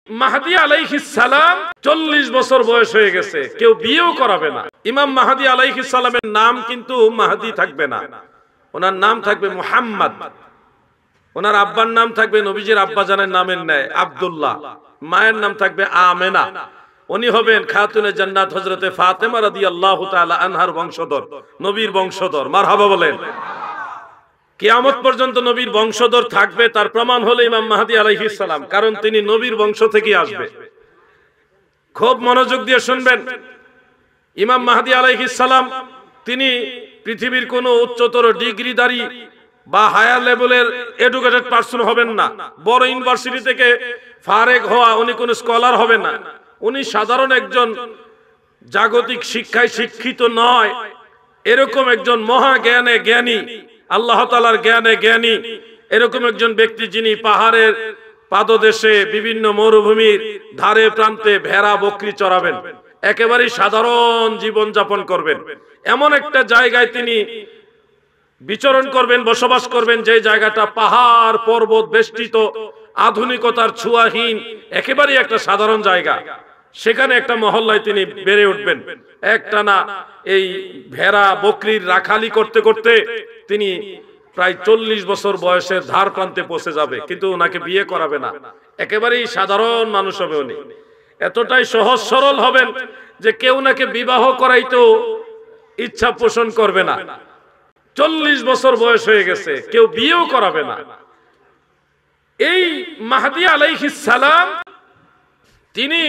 মাহদী আলাইহিস সালাম 40 বছর বয়স হয়ে গেছে, কেউ বিয়েও করাবে না। ইমাম মাহদী আলাইহিস সালামের নাম কিন্তু মাহদী থাকবে না, ওনার নাম থাকবে মুহাম্মদ। ওনার আব্বার নাম থাকবে নবীজির আব্বা জানের নামের ন্যায় আব্দুল্লাহ, মায়ের নাম থাকবে আমেনা। উনি হবেন খাতুনে জান্নাত হযরতে ফাতেমা রাদিয়াল্লাহু তাআলা আনহার বংশধর, নবীর বংশধর। মারহাবা বলেন। কিয়ামত পর্যন্ত নবীর বংশধর থাকবে, তার প্রমাণ হলো ইমাম মাহদী আলাইহিস সালাম, কারণ তিনি নবীর বংশ থেকে আসবে। খুব মনোযোগ দিয়ে শুনবেন। ইমাম মাহদী আলাইহিস সালাম তিনি পৃথিবীর কোনো উচ্চতর ডিগ্রিধারী বা হায়ার লেভেলের এডুকেটেড পারসন হবেন না। বড় ইউনিভার্সিটি থেকে ফারেক হওয়া উনি কোনো স্কলার হবেন না। উনি সাধারণ একজন, জাগতিক শিক্ষায় শিক্ষিত নয়, এরকম একজন মহা জ্ঞানে জ্ঞানী, আল্লাহ তাআলার জ্ঞানে জ্ঞানী, এরকম একজন ব্যক্তি যিনি পাহাড়ের পাদদেশে বিভিন্ন মরুভূমির ধারে প্রান্তে ভেড়া বকরি চড়াবেন, একেবারেই সাধারণ জীবন যাপন করবেন। এমন একটা জায়গায় তিনি বিচরণ করবেন, বসবাস করবেন, যে জায়গাটা পাহাড় পর্বত বেষ্টিত, আধুনিকতার ছোঁয়াহীন, একেবারেই একটা সাধারণ জায়গা। সেখানে একটা মহল্লায় তিনি বেড়ে উঠবেন। একটানা এই ভেড়া বকরির রাখালি করতে করতে তিনি প্রায় 40 বছর বয়সের ধার প্রান্তে পৌঁছে যাবে, কিন্তু ওনাকে বিয়ে করাবে না। একেবারেই সাধারণ মানুষ হবে উনি, এতটাই সহজ সরল হবেন যে কেউ ওনাকে বিবাহ করাইতেও ইচ্ছা পোষণ করবে না। 40 বছর বয়স হয়ে গেছে, কেউ বিয়েও করাবে না। এই মাহদী আলাইহিস সালাম তিনি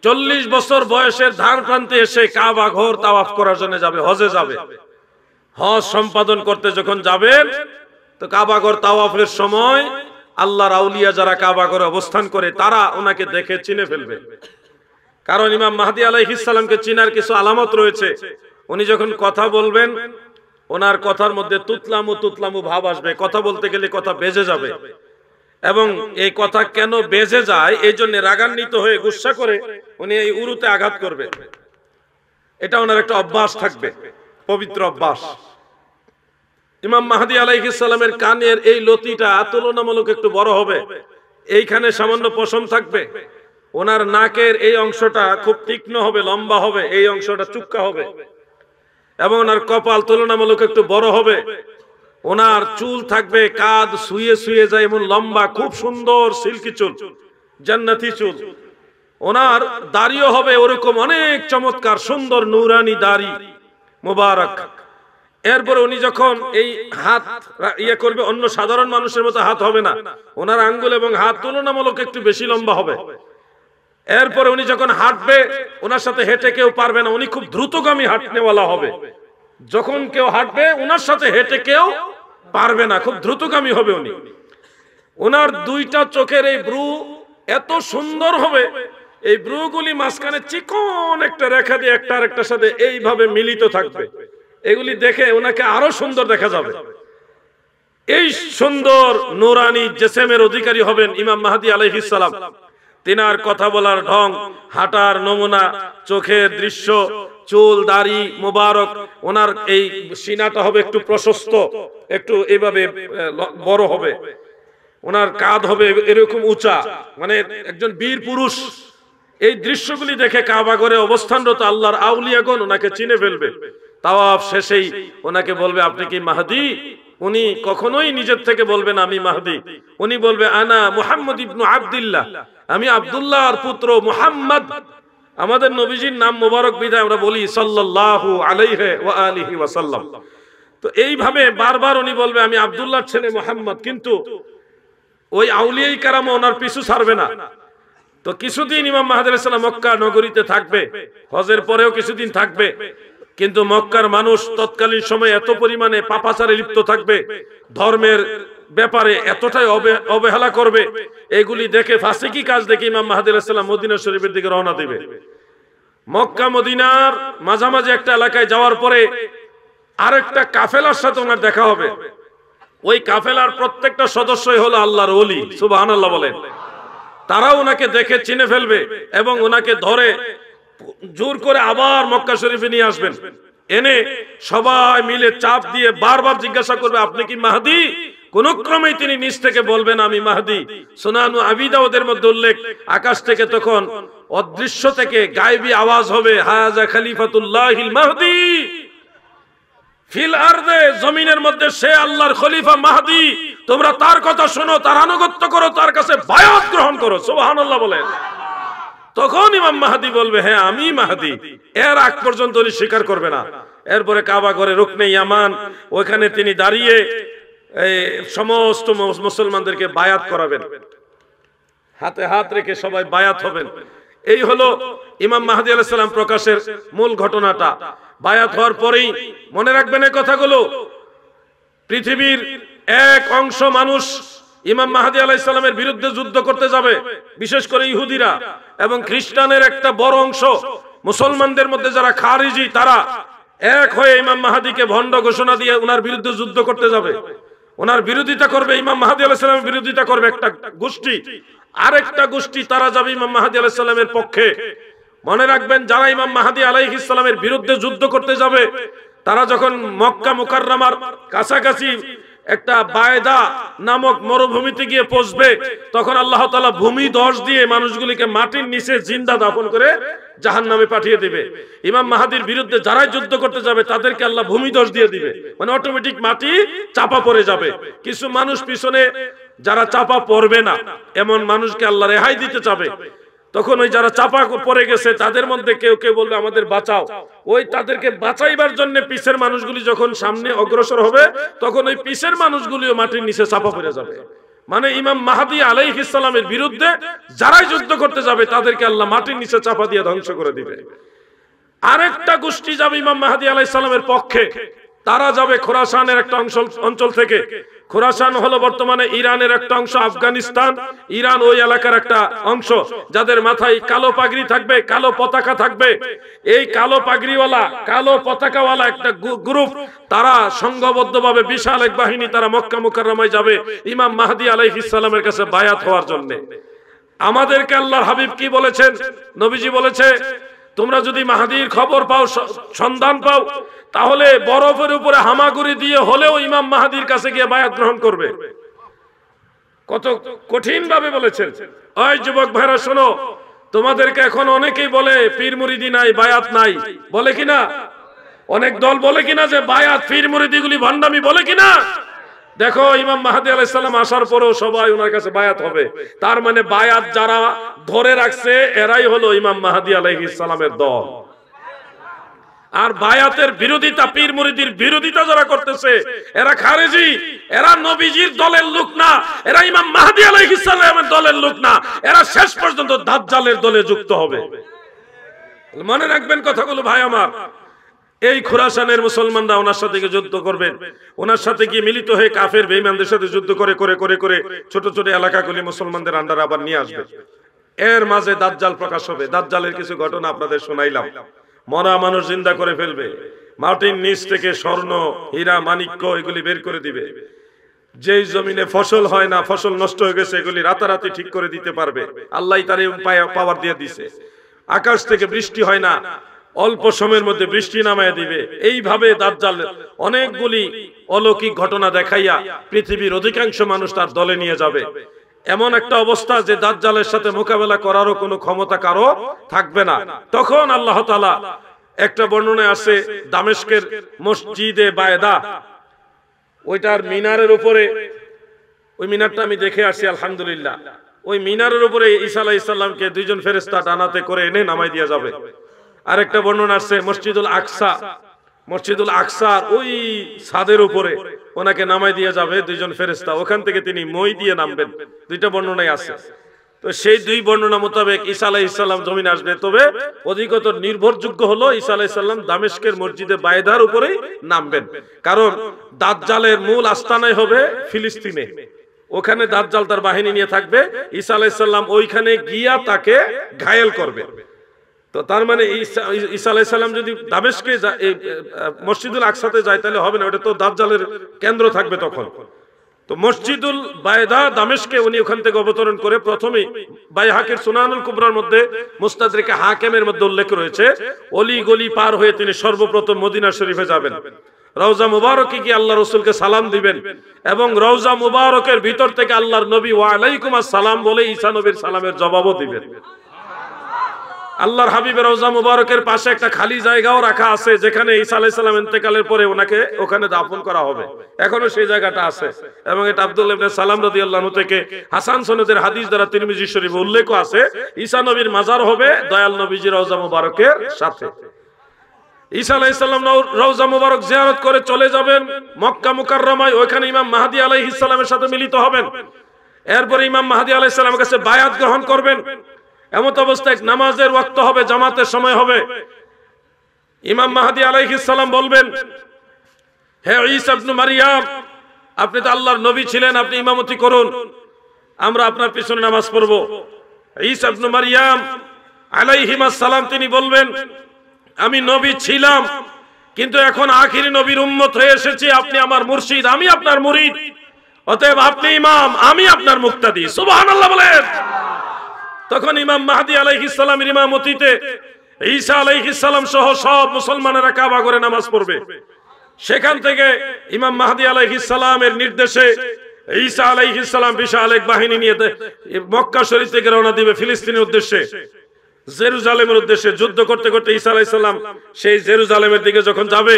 40 বছর বয়সের ধার প্রান্তে এসে কাবা ঘর তাওয়াফ করার জন্য যাবে, হজে যাবে। হজ সম্পাদন করতে যখন যাবেন, তো কাবা ঘর তাওয়াফের সময় আল্লাহর আউলিয়া যারা কাবা ঘরে অবস্থান করে তারা ওনাকে দেখে চিনে ফেলবে। কারণ ইমাম মাহদী আলাইহিস সালামকে চিনার কিছু আলামত রয়েছে। উনি যখন কথা বলবেন, ওনার কথার মধ্যে তুতলামু তুতলামু ভাব আসবে, কথা বলতে গেলে কথা বেজে যাবে। এবং এই কথা কেন বেজে যায়, এই জন্য রাগান্বিত হয়ে গুসা করে উনি এই উরুতে আঘাত করবে। এটা ওনার একটা অভ্যাস থাকবে, পবিত্র অভ্যাস। ইমাম মাহদী আলাইহিস সালামের কানের এই লতিটা তুলনামূলক একটু বড় হবে, এইখানে সামান্য পশম থাকবে। ওনার নাকের এই অংশটা খুব তীক্ষ্ণ হবে, লম্বা হবে, এই অংশটা চুক্কা হবে। এবং ওনার কপাল তুলনামূলক একটু বড় হবে। ওনার চুল থাকবে কাঁধ শুয়ে শুয়ে যায় এমন লম্বা, খুব সুন্দর সিল্কি চুল, জান্নাতি চুল। ওনার দাড়িও হবে ওরকম অনেক চমৎকার সুন্দর নুরানি দাড়ি মুবারক। এরপর উনি যখন এই হাত ইয়ে করবে, অন্য সাধারণ মানুষের মতো হাত হবে না, ওনার আঙ্গুল এবং হাত তুলনামূলক একটু বেশি লম্বা হবে। এরপরে উনি যখন হাঁটবে, ওনার সাথে হেঁটে কেউ পারবে না, উনি খুব দ্রুতগামী হাঁটনেওয়ালা হবে। যখন কেউ হাঁটবে, ওনার সাথে হেঁটে কেউ পারবে না, খুব দ্রুতগামী হবে উনি। ওনার দুইটা চোখের এই ব্রু এত সুন্দর হবে, এই ব্রুগুলি মাঝখানে চিকন একটা রেখা দিয়ে একটা আরেকটার সাথে এইভাবে মিলিত থাকবে। এগুলি দেখে ওনাকে আরো সুন্দর দেখা যাবে। এই সুন্দর নুরানি জিসমের অধিকারী হবেন ইমাম মাহদী আলাইহিস সালাম। তিনার কথা বলার ঢং, হাঁটার নমুনা, চোখের দৃশ্য, চুল দাড়ি মোবারক, ওনার এই সিনাটা হবে একটু প্রশস্ত, একটু এইভাবে বড় হবে। ওনার কাঁধ হবে এরকম উঁচা, মানে একজন বীর পুরুষ। এই দৃশ্যগুলি দেখে কাবা ঘরে অবস্থানরত আল্লাহর আউলিয়াগণ ওনাকে চিনে ফেলবে। তাওয়াফ শেষেই ওনাকে বলবে, আপনি কি মাহদী? উনি কখনোই নিজের থেকে বলবেন আমি মাহদী, উনি বলবে আনা মুহাম্মদ ইবনু আব্দুল্লাহ, আমি আব্দুল্লাহর পুত্র মুহাম্মদ। আমাদের নবীজির নাম মোবারক বিদায় আমরা বলি সাল্লাল্লাহু আলাইহি ওয়া আলিহি ওয়াসাল্লাম। তো এইভাবে বারবার উনি বলবে আমি আব্দুল্লাহর ছেলে মুহাম্মদ, কিন্তু ওই আউলিয়াই কারাম ওনার পিছু ছাড়বে না। তো কিছুদিন ইমাম মাহদী আলাইহিস সালাম মক্কা নগরীতে থাকবে, হজের পরেও কিছুদিন থাকবে। কিন্তু মক্কার মানুষ তৎকালীন সময় এত পরিমাণে পাপাচারে লিপ্ত থাকবে, ধর্মের ব্যাপারে এতটাই অবহেলা করবে, এগুলি দেখে ফাসিকি কাজ দেখে ইমাম মাহদী আলাইহিস সালাম মদিনা শরীফের দিকে রওনা দিবে। মক্কা মদিনার মাঝামাঝি একটা এলাকায় যাওয়ার পরে আরেকটা কাফেলার সাথে ওনার দেখা হবে। ওই কাফেলার প্রত্যেকটা সদস্যই হলো আল্লাহর ওলি, সুবহানাল্লাহ বলেন। তারাও ওনাকে দেখে চিনে ফেলবে এবং ওনাকে ধরে জোর করে আবার মক্কা শরীফে নিয়ে আসবেন। এনে সবাই মিলে চাপ দিয়ে বারবার জিজ্ঞাসা করবে, আপনি কি মাহদী? কোন ক্রমেই তিনি নিজ থেকে বলবেন আমি মাহদি। সুনানু আবি দাউদের মধ্যে উল্লেখ, আকাশ থেকে তখন অদৃশ্য থেকে গায়বী আওয়াজ হবে, হাযা খলিফাতুল্লাহিল মাহদি ফিল আরদে, জমিনের মধ্যে সে আল্লাহর খলিফা মাহদি, তোমরা তার কথা শোনো, তার আনুগত্য করো, তার কাছে বায়াত গ্রহণ করো। সুবহানাল্লাহ বলেন। তখন ইমাম মাহদি বলবে হ্যাঁ আমি মাহদি। এর আগ পর্যন্ত উনি স্বীকার করবে না। এরপরে কাবা ঘরে রুকনে ইয়ামান, ওখানে তিনি দাঁড়িয়ে এই সমস্ত মুসলমানদেরকে বায়াত করাবেন, হাতে হাত রেখে সবাই বায়াত হবেন। এই হলো ইমাম মাহদি আলাইহিস সালাম প্রকাশের মূল ঘটনাটা। বায়াত হওয়ার পরেই মনে রাখবেন এই কথাগুলো, পৃথিবীর এক অংশ মানুষ ইমাম মাহদি আলাইহিস সালামের বিরুদ্ধে যুদ্ধ করতে যাবে, বিশেষ করে ইহুদিরা, এবং খ্রিস্টানের একটা বড় অংশ মুসলমানদের মধ্যে যারা খারিজি, তারা এক হয়ে ইমাম মাহদিকে ভণ্ড ঘোষণা দিয়ে ওনার বিরুদ্ধে যুদ্ধ করতে যাবে, ওনার বিরোধিতা করবে, ইমাম মাহদি আলাইহিস সালামের বিরোধিতা করবে একটা গোষ্ঠী। আরেকটা গোষ্ঠী তারা যাবে ইমাম মাহদি আলাইহিস সালামের পক্ষে। মনে রাখবেন, যারা ইমাম মাহদি আলাইহিস সালামের বিরুদ্ধে যুদ্ধ করতে যাবে, তারা যখন মক্কা মুকাররমার কাছাকাছি একটা বায়দা নামক মরুভূমিতে গিয়ে পৌঁছবে, তখন আল্লাহ তাআলা ভূমি ধস দিয়ে মানুষগুলিকে মাটির নিচে জিন্দা দাফন করে জাহান্নামে পাঠিয়ে দিবে। ইমাম মাহদির বিরুদ্ধে যারাই যুদ্ধ করতে যাবে তাদেরকে আল্লাহ ভূমি ধস দিয়ে দিবে, মানে অটোমেটিক মাটি চাপা পড়ে যাবে। কিছু মানুষ পিছনে যারা চাপা পড়বে না এমন মানুষকে আল্লাহ রেহাই দিতে চাবে। তখন ওই যারা চাপা পড়ে গেছে তাদের মধ্যে কেউ কেউ বলবে আমাদের বাঁচাও। ওই তাদেরকে বাঁচাইবার জন্য পিছের মানুষগুলি যখন সামনে অগ্রসর হবে, তখন ওই পিছের মানুষগুলিও মাটির নিচে চাপা পড়ে যাবে। মানে ইমাম মাহদি আলাইহিস সালামের বিরুদ্ধে যারাই যুদ্ধ করতে যাবে তাদেরকে আল্লাহ মাটির নিচে চাপা দিয়ে ধ্বংস করে দিবে। আরেকটা গোষ্ঠী যাবে ইমাম মাহদি আলাইহিস সালামের পক্ষে, তারা যাবে খোরাসানের একটা অঞ্চল থেকে। খোরাসান হলো বর্তমানে ইরানের একটা অংশ, আফগানিস্তান, ইরান ওই এলাকার একটা অংশ, যাদের মাথায় কালো পাগড়ি থাকবে, কালো পতাকা থাকবে। এই কালো পাগড়িওয়ালা, কালো পতাকাওয়ালা একটা গ্রুপ, তারা সংঘবদ্ধভাবে বিশাল এক বাহিনী, তারা মক্কা মুকাররমায় যাবে ইমাম মাহদি আলাইহিস সালামের কাছে বায়াত হওয়ার জন্য। আমাদেরকে আল্লাহর হাবিব কি বলেছেন? নবীজি বলেছে, তোমরা যদি মাহদির খবর পাও, সন্ধান পাও, তাহলে বরফের উপরে হামাগুড়ি দিয়ে হলেও ইমাম মাহদির কাছে গিয়ে বায়াত গ্রহণ করবে। কত কঠিন ভাবে বলেছেন। ওই যুবক ভাইরা শোনো, তোমাদেরকে এখন অনেকেই বলে পীর মুরিদি নাই, বায়াত নাই, বলে কিনা? অনেক দল বলে কিনা যে বায়াত, পীর মুরিদি গুলি ভণ্ডামি, বলে কিনা? দেখো, ইমাম মাহদি আলাইহিস সালাম আসার পরেও সবাই ওনার কাছে বায়াত হবে। তার মানে বায়াত যারা ধরে রাখছে এরাই হলো ইমাম মাহদি আলাইহিস সালামের দল। আর বায়াতের বিরোধিতা, পীর মুরিদির বিরোধিতা যারা করতেছে এরা খারেজি, এরা নবীজির দলের লোক না, এরা ইমাম মাহদি আলাইহিস সালামের দলের লোক না, এরা শেষ পর্যন্ত দাজ্জালের দলে যুক্ত হবে। মনে রাখবেন কথাগুলো ভাই আমার। এই খোরাসানের মুসলমানরা ওনার সাথে যুদ্ধ করবেন, ওনার সাথে গিয়ে মিলিত হয়ে কাফের বেঈমানদের সাথে যুদ্ধ করে করে করে করে ছোট ছোট এলাকাগুলি মুসলমানদের আন্ডারে আবার নিয়ে আসবে। এর মাঝে দাজ্জাল প্রকাশ হবে। দাজ্জালের কিছু ঘটনা আপনাদের শোনাইলাম। মরা মানুষ জিন্দা করে ফেলবে, মাটির নিচ থেকে স্বর্ণ, হীরা, মানিক্য এগুলি বের করে দিবে। যেই জমিনে ফসল হয় না, ফসল নষ্ট হয়ে গেছে, এগুলি রাতারাতি ঠিক করে দিতে পারবে। আল্লাহ তার পাওয়ার দিয়ে দিছে। আকাশ থেকে বৃষ্টি হয় না, অল্প সময়ের মধ্যে বৃষ্টি নামায় দিবে। এইভাবে দাজ্জাল অনেকগুলি অলৌকিক ঘটনা দেখাইয়া পৃথিবীর অধিকাংশ মানুষ তার দলে নিয়ে যাবে। এমন একটা অবস্থা যে দাজ্জালের সাথে মোকাবেলা করারও কোনো ক্ষমতা কারো থাকবে না। তখন আল্লাহ তাআলা একটা বর্ণনায় আছে, দামেস্কের মসজিদে বায়দা, ওইটার মিনারের উপরে, ওই মিনারটা আমি দেখে আসছি আলহামদুলিল্লাহ, ওই মিনারের উপরে ঈসা আলাইহিস সালামকে দুইজন ফেরেশতা ডানাতে করে এনে নামাই দিয়ে যাবে। আরেকটা বর্ণনা আছে মসজিদুল আকসা, মসজিদুল আকসার ওই ছাদের উপরে ওনাকে নামাই দিয়ে যাবে দুইজন ফেরেশতা, ওখান থেকে তিনি মই দিয়ে নামবেন। দুইটা বর্ণনাই আছে। তো সেই দুই বর্ণনা মোতাবেক ঈসা আলাইহিস সালাম জমিনে আসবে। তবে অধিকতর নির্ভরযোগ্য হলো ঈসা আলাইহিস সালাম দামেস্কের মসজিদে বায়দার উপরেই নামবেন, কারণ দাজ্জালের মূল আস্তানাই হবে ফিলিস্তিনে। ওখানে দাজ্জাল তার বাহিনী নিয়ে থাকবে, ঈসা আলাইহিস সালাম ওইখানে গিয়া তাকে ঘায়েল করবে। তো তার মানে ঈসা আলাইহিস সালাম যদি দামেস্কে মসজিদুল আকসাতে যায় তাহলে হবে না, ওটা তো দাজ্জালের কেন্দ্র থাকবে তখন। তো মসজিদুল বায়দা দামেস্কে উনি ওখান থেকে অবতরণ করে প্রথমে বাইহাকির সুনানুল কুবরার মধ্যে, মুস্তাদরিকে হাকিমের মধ্যে উল্লেখ রয়েছে, অলি গলি পার হয়ে তিনি সর্বপ্রথম মদিনা শরীফে যাবেন। রওজা মুবারকে কি আল্লাহ রাসূলকে সালাম দিবেন এবং রওজা মুবারকের ভিতর থেকে আল্লাহর নবী ওয়া আলাইকুম আসসালাম বলে ঈসা নবীর সালামের জবাবও দিবেন। আল্লাহর হাবিবের রওজা মুবারকের পাশে একটা খালি জায়গাও রাখা আছে, যেখানে ঈসা আলাইহিস সালাম ইন্তেকালের পরে ওনাকে ওখানে দাফন করা হবে, এখনো সেই জায়গাটা আছে। এবং এটা আব্দুল্লাহ ইবনে সালাম রাদিয়াল্লাহু আনহু থেকে হাসান সনদের হাদিস দ্বারা তিরমিজি শরীফে উল্লেখ আছে, ঈসা নবীর মাজার হবে দয়াল নবীজির রওজা মুবারকের সাথে। ঈসা আলাইহিস সালাম রওজা মুবারক জিয়ারত করে চলে যাবেন মক্কা মুকাররমায়, ওখানে ইমাম মাহদী আলাইহিস সালামের সাথে মিলিত হবেন। এরপর ইমাম মাহদী আলাইহিস সালামের কাছে বায়াত গ্রহণ করবেন। এমত অবস্থায় নামাজের ওয়াক্ত হবে, জামাতের সময় হবে। ইমাম মাহদী আলাইহিস সালাম বলবেন, হে ঈসা ইবনে মারইয়াম, আপনি তো আল্লাহর নবী ছিলেন, আপনি ইমামতি করুন, আমরা আপনার পিছনে নামাজ পড়ব। ঈসা ইবনে মারইয়াম আলাইহিস সালাম তিনি বলবেন, আমি নবী ছিলাম কিন্তু এখন আখিরি নবীর উম্মত হয়ে এসেছি, আপনি আমার মুর্শিদ, আমি আপনার মুরিদ, অতএব আপনি ইমাম, আমি আপনার মুক্তাদি। সুবহানাল্লাহ বলেন। তখন ইমাম মাহদী আলাইহিস সালামের ইমামতিতে ঈসা আলাইহিস সালাম সহ সব মুসলমানেরা কাবা ঘরে নামাজ পড়বে। সেখান থেকে ইমাম মাহদী আলাইহিস সালামের নির্দেশে ঈসা আলাইহিস সালাম বিশাল এক বাহিনী নিয়ে মক্কা শরীফ থেকে রওনা দিবে ফিলিস্তিনের উদ্দেশ্যে, জেরুজালেমের উদ্দেশ্যে। যুদ্ধ করতে করতে ঈসা আলাইহিস সালাম সেই জেরুজালেমের দিকে যখন যাবে,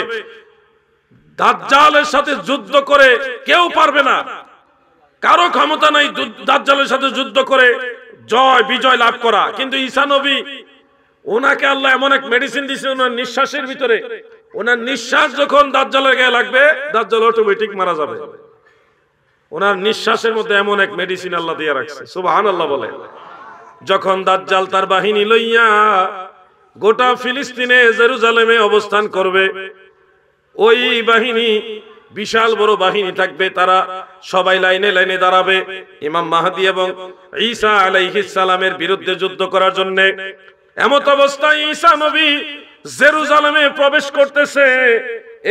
দাজ্জালের সাথে যুদ্ধ করে কেউ পারবে না, কারো ক্ষমতা নাই দাজ্জালের সাথে যুদ্ধ করে জয় বিজয় লাভ করা। কিন্তু ঈসা নবী, ওনাকে আল্লাহ এমন এক মেডিসিন দিয়েছে ওনার নিঃশ্বাসের ভিতরে, ওনার নিঃশ্বাস যখন দাজ্জালের গায়ে লাগবে দাজ্জাল অটোমেটিক মারা যাবে। ওনার নিঃশ্বাসের মধ্যে এমন এক মেডিসিন আল্লাহ দিয়ে রাখছে। সুবহানাল্লাহ বলে। যখন দাজ্জাল তার বাহিনী লইয়া গোটা ফিলিস্তিনে জেরুজালেমে অবস্থান করবে, ওই বাহিনী বিশাল বড় বাহিনী থাকবে, তারা সবাই লাইনে লাইনে দাঁড়াবে ইমাম মাহদী এবং ঈসা আলাইহিস সালামের বিরুদ্ধে যুদ্ধ করার জন্য। এমত অবস্থায় ঈসা নবী জেরুজালেমে প্রবেশ করতেছে,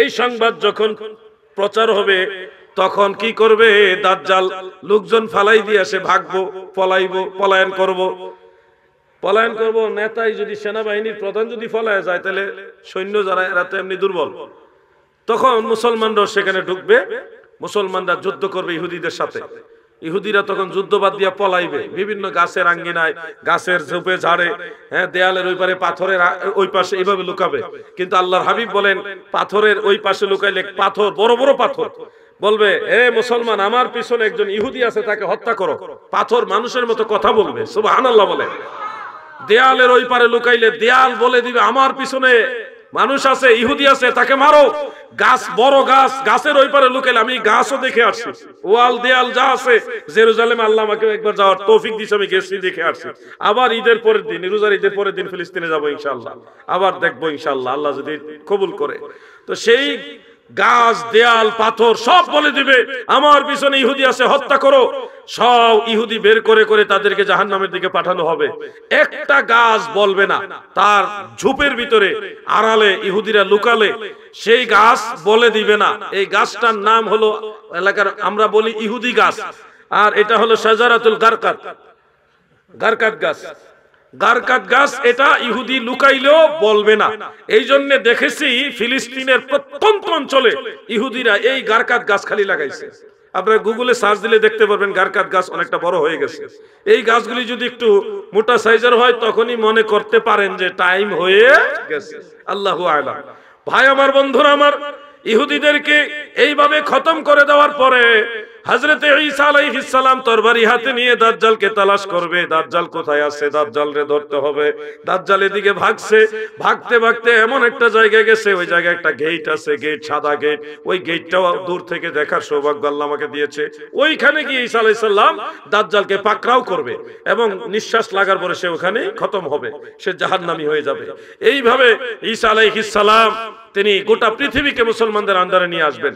এই সংবাদ যখন প্রচার হবে তখন কি করবে দাজ্জাল? লোকজন ফালাই দিয়ে আসে, ভাগবো, পলাইবো, পলায়ন করব। নেতাই যদি সেনাবাহিনীর প্রধান যদি পলায় যায়, তাহলে সৈন্য যারা এরা তো এমনি দুর্বল, তখন মুসলমানরা সেখানে ঢুকবে, মুসলমানরা যুদ্ধ করবে ইহুদিদের সাথে। ইহুদিরা তখন যুদ্ধবাদ দিয়া পলাইবে বিভিন্ন গাছের আঙ্গিনায়, গাছের ঝোপে ঝাড়ে, হ্যাঁ, দেয়ালের ওই পারে, পাথরের ওই পাশে, এইভাবে লুকাবে। কিন্তু আল্লাহর হাবিব বলেন, পাথরের ওই পাশে লুকাইলে পাথর, বড় বড় পাথর, বলবে এ মুসলমান, আমার পিছনে একজন ইহুদি আছে, তাকে হত্যা করো। পাথর মানুষের মতো কথা বলবে। সুবহানাল্লাহ বলে। দেয়ালের ওই পারে লুকাইলে দেয়াল বলে দিবে, আমার পিছনে মানুষ আছে, ইহুদি আছে, তাকে মারো। গাছ, বড় গাছ, গাছের ওই পারে লুকাইলে, আমি গাছও দেখে আসছি, ওয়াল দেয়াল যা আছে জেরুজালেমে, আল্লাহ আমাকে একবার যাওয়ার তৌফিক দিয়েছে, আমি গেছি, দেখে আসছি। আবার ঈদের পরের দিন, রোজার ঈদের পরের দিন ফিলিস্তিনে যাবো ইনশাআল্লাহ, আবার দেখবো ইনশাআল্লাহ, আল্লাহ যদি কবুল করে। তো সেই গাছ, দেয়াল, পাথর সব বলে দিবে আমার পিছনে ইহুদি আছে, হত্যা করো। সব ইহুদি বের করে করে তাদেরকে জাহান্নামের দিকে পাঠানো হবে। একটা গাছ বলবে না, তার ঝোপের ভিতরে আড়ালে ইহুদিরা লুকালে সেই গাছ বলে দিবে না। এই গাছটার নাম হলো, এলাকার আমরা বলি ইহুদি গাছ, আর এটা হলো শাজারাতুল গারকাত, গারকাত গাছ। গারকাত গাছ, এটা ইহুদি লুকাইলেও বলবে না। এই জন্য দেখেছি ফিলিস্তিনের প্রত্যন্ত অঞ্চলে ইহুদিরা এই গারকাত গাছ খালি লাগাইছে। আপনারা গুগলে সার্চ দিলে দেখতে পারবেন গারকাত গাছ অনেকটা বড় হয়ে গেছে। এই গাছগুলি যদি একটু মোটা সাইজের হয়, তখনই মনে করতে পারেন যে টাইম হয়ে গেছে। আল্লাহু আ'লাম। ভাই আমার, বন্ধুরা আমার, ইহুদিদেরকে এইভাবে খতম করে দেওয়ার পরে হযরতে ঈসা আলাইহিস সালাম তরবারি হাতে নিয়ে দাজ্জালকে তালাশ করবে। দাজ্জাল কোথায় আছে? দাজ্জালরে ধরতে হবে। দাজ্জাল এদিকে ভাগছে, ভাগতে ভাগতে এমন একটা জায়গায় গেছে, ওই জায়গায় একটা গেট আছে, গেট, সাদা গেট। ওই গেটটাও দূর থেকে দেখার সৌভাগ্য আল্লাহ আমাকে দিয়েছে। ওইখানে গিয়ে ঈসা আলাইহিস সালাম দাজ্জালকে পাকড়াও করবে এবং নিঃশ্বাস লাগার পরে সে ওখানে খতম হবে, সে জাহান্নামী হয়ে যাবে। এইভাবে ঈসা আলাইহিস সালাম তিনি গোটা পৃথিবীকে মুসলমানদের আন্ডারে নিয়ে আসবেন।